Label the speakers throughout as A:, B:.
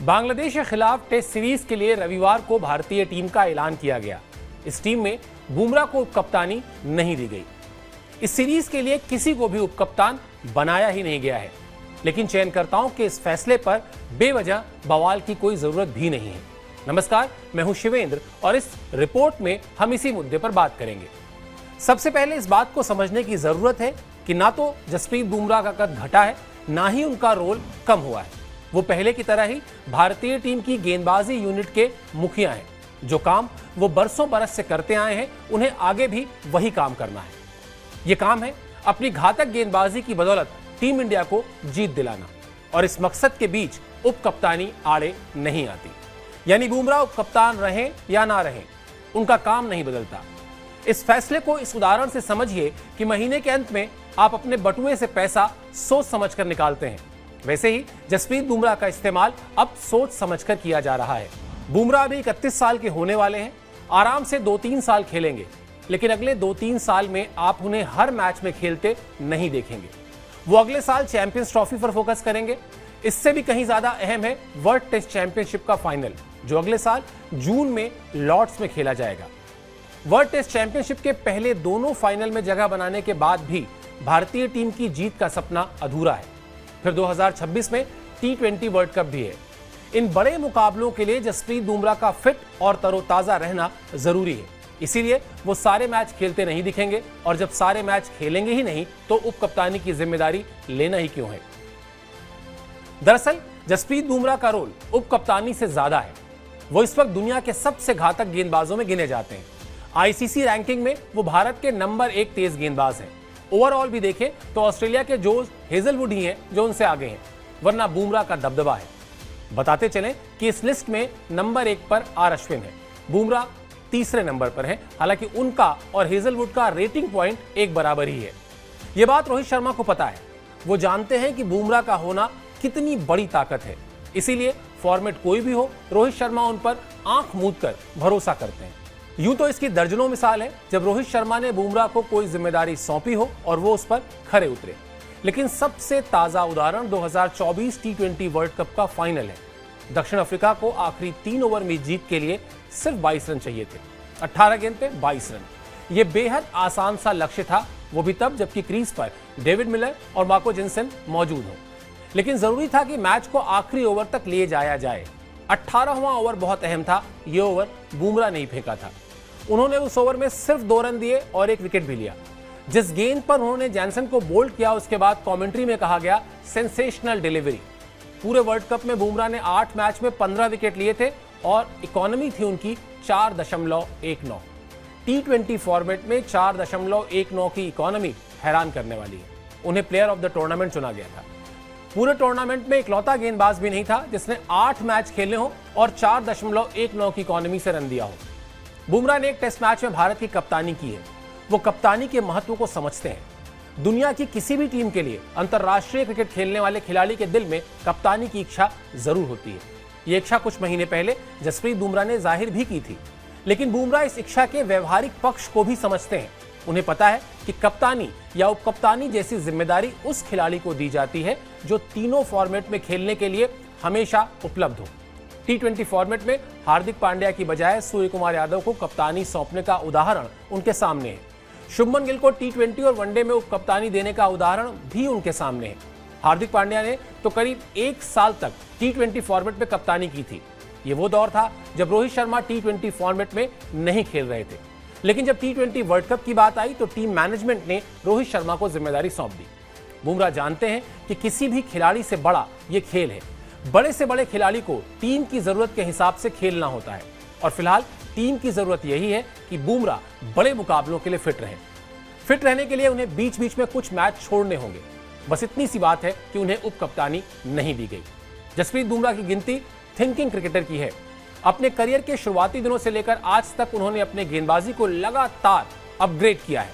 A: बांग्लादेश के खिलाफ test series के लिए रविवार को भारतीय टीम का ऐलान किया गया। इस टीम में बुमराह को उपकप्तानी नहीं दी गई। इस सीरीज के लिए किसी को भी उपकप्तान बनाया ही नहीं गया है, लेकिन चयनकर्ताओं के इस फैसले पर बेवजह बवाल की कोई जरूरत भी नहीं है। नमस्कार, मैं हूं शिवेंद्र और इस रिपोर्ट में हम इसी मुद्दे पर बात करेंगे। सबसे पहले इस बात को समझने की जरूरत है कि ना तो जसप्रीत बुमराह का कद घटा है, ना ही उनका रोल कम हुआ है। वो पहले की तरह ही भारतीय टीम की गेंदबाजी यूनिट के मुखिया हैं। जो काम वो बरसों बरस से करते आए हैं, उन्हें आगे भी वही काम करना है। ये काम है अपनी घातक गेंदबाजी की बदौलत टीम इंडिया को जीत दिलाना, और इस मकसद के बीच उपकप्तानी आड़े नहीं आती। यानी बुमराह उपकप्तान रहें या ना रहें, उनका काम नहीं बदलता। इस फैसले को इस उदाहरण से समझिए कि महीने के अंत में आप अपने बटुए से पैसा सोच समझकर निकालते हैं। वैसे ही जसप्रीत बुमराह का इस्तेमाल अब सोच समझकर किया जा रहा है। बुमराह भी 31 साल के होने वाले हैं, आराम से 2-3 साल खेलेंगे, लेकिन अगले 2-3 साल में आप उन्हें हर मैच में खेलते नहीं देखेंगे। वो अगले साल चैंपियंस ट्रॉफी पर फोकस करेंगे। इससे भी कहीं ज्यादा अहम है वर्ल्ड टेस्ट चैंपियनशिप का फाइनल, जो अगले साल जून में लॉर्ड्स में खेला जाएगा। वर्ल्ड टेस्ट चैंपियनशिप के पहले दोनों फाइनल में जगह बनाने के बाद भी भारतीय टीम की जीत का सपना अधूरा है। फिर 2026 में T20 वर्ल्ड कप भी है। इन बड़े मुकाबलों के लिए जसप्रीत बुमराह का फिट और तरोताजा रहना जरूरी है। इसीलिए वो सारे मैच खेलते नहीं दिखेंगे, और जब सारे मैच खेलेंगे ही नहीं तो उपकप्तानी की जिम्मेदारी लेना ही क्यों है। दरअसल जसप्रीत बुमराह का रोल उपकप्तानी से ज्यादा है। वो इस वक्त दुनिया के सबसे घातक गेंदबाजों में गिने जाते हैं। आईसीसी रैंकिंग में वो भारत के नंबर 1 तेज गेंदबाज हैं। ओवरऑल भी देखें तो ऑस्ट्रेलिया के जोश हेजलवुड ही हैं जो उनसे आगे हैं, वरना बुमराह का दबदबा है। बताते चलें कि इस लिस्ट में नंबर 1 पर आर अश्विन है, बुमराह तीसरे नंबर पर है। हालांकि उनका और हेजलवुड का रेटिंग पॉइंट एक बराबर ही है। यह बात रोहित शर्मा को पता है। वो जानते हैं कि बुमराह का होना कितनी बड़ी ताकत है, इसीलिए फॉर्मेट कोई भी हो, रोहित शर्मा उन पर आंख मूंद कर भरोसा करते हैं। यूं तो इसकी दर्जनों मिसाल है जब रोहित शर्मा ने बुमराह को कोई जिम्मेदारी सौंपी हो और वो उस पर खरे उतरे। लेकिन सबसे ताजा उदाहरण 2024 T20 वर्ल्ड कप का फाइनल है। दक्षिण अफ्रीका को आखिरी 3 ओवर में जीत के लिए सिर्फ 22 रन चाहिए थे। 18 गेंद पे 22 रन। यह बेहद आसान सा लक्ष्य था, वो भी तब जबकि क्रीज पर डेविड मिलर और मार्को जिनसन मौजूद हो। लेकिन जरूरी था कि मैच को आखिरी ओवर तक ले जाया जाए। 18वां ओवर बहुत अहम था। यह ओवर बुमराह ने ही फेंका था। उन्होंने उस ओवर में सिर्फ 2 रन दिए और 1 विकेट भी लिया। जिस गेंद पर उन्होंने जैनसन को बोल्ड किया, उसके बाद कमेंट्री में कहा गया सेंसेशनल डिलीवरी। पूरे वर्ल्ड कप में बुमराह ने 8 मैच में 15 विकेट लिए थे और इकोनॉमी थी उनकी 4.19। T20 फॉर्मेट में 4.19 की इकोनॉमी हैरान करने वाली है। उन्हें प्लेयर ऑफ द टूर्नामेंट चुना गया था। पूरे टूर्नामेंट में इकलौता गेंदबाज भी नहीं था जिसने 8 मैच खेले हो और 4.19 की इकोनॉमी से रन दिया हो। बुमराह ने एक टेस्ट मैच में भारत की कप्तानी की है। वो कप्तानी के महत्व को समझते हैं। दुनिया की किसी भी टीम के लिए अंतर्राष्ट्रीय क्रिकेट खेलने वाले खिलाड़ी के दिल में कप्तानी की इच्छा जरूर होती है। ये इच्छा कुछ महीने पहले जसप्रीत बुमराह ने जाहिर भी की थी। लेकिन बुमराह इस इच्छा के व्यवहारिक पक्ष को भी समझते हैं। उन्हें पता है कि कप्तानी या उपकप्तानी जैसी जिम्मेदारी उस खिलाड़ी को दी जाती है जो तीनों फॉर्मेट में खेलने के लिए हमेशा उपलब्ध हो। T20 फॉर्मेट में हार्दिक पांड्या की बजाय सूर्य कुमार यादव को कप्तानी सौंपने का उदाहरण उनके सामने है। शुभमन गिल को T20 और वनडे में उपकप्तानी देने का उदाहरण भी उनके सामने है। हार्दिक पांड्या ने तो करीब 1 साल तक T20 फॉर्मेट में कप्तानी की थी। ये वो दौर था जब रोहित शर्मा T20 फॉर्मेट में नहीं खेल रहे थे। लेकिन जब T20 वर्ल्ड कप की बात आई तो टीम मैनेजमेंट ने रोहित शर्मा को जिम्मेदारी सौंप दी। बुमराह जानते हैं कि किसी भी खिलाड़ी से बड़ा ये खेल है। बड़े से बड़े खिलाड़ी को टीम की जरूरत के हिसाब से खेलना होता है, और फिलहाल टीम की जरूरत यही है कि बुमराह बड़े मुकाबलों के लिए फिट रहें। फिट रहने के लिए उन्हें बीच बीच में कुछ मैच छोड़ने होंगे। बस इतनी सी बात है कि उन्हें उपकप्तानी नहीं दी गई। जसप्रीत बुमराह की गिनती थिंकिंग क्रिकेटर की है। अपने करियर के शुरुआती दिनों से लेकर आज तक उन्होंने अपने गेंदबाजी को लगातार अपग्रेड किया है।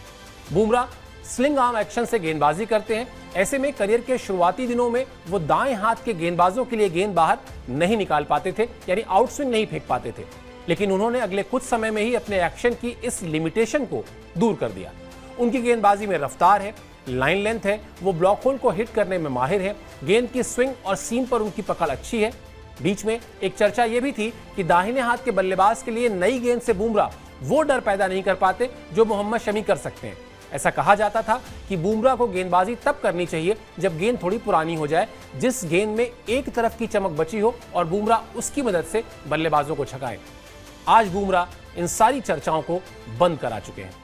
A: बुमराह स्लिंग आर्म एक्शन से गेंदबाजी करते हैं। ऐसे में करियर के शुरुआती दिनों में वो दाएं हाथ के गेंदबाजों के लिए गेंद बाहर नहीं निकाल पाते थे, यानी आउटस्विंग नहीं फेंक पाते थे। लेकिन उन्होंने अगले कुछ समय में ही अपने एक्शन की इस लिमिटेशन को दूर कर दिया। उनकी गेंदबाजी में रफ्तार है, लाइन लेंथ है, वो ब्लॉक होल को हिट करने में माहिर है, गेंद की स्विंग और सीम पर उनकी पकड़ अच्छी है। बीच में एक चर्चा यह भी थी कि दाहिने हाथ के बल्लेबाज के लिए नई गेंद से बुमराह वो डर पैदा नहीं कर पाते जो मोहम्मद शमी कर सकते हैं। ऐसा कहा जाता था कि बुमराह को गेंदबाजी तब करनी चाहिए जब गेंद थोड़ी पुरानी हो जाए, जिस गेंद में एक तरफ की चमक बची हो और बुमराह उसकी मदद से बल्लेबाजों को छकाए। आज बुमराह इन सारी चर्चाओं को बंद करा चुके हैं।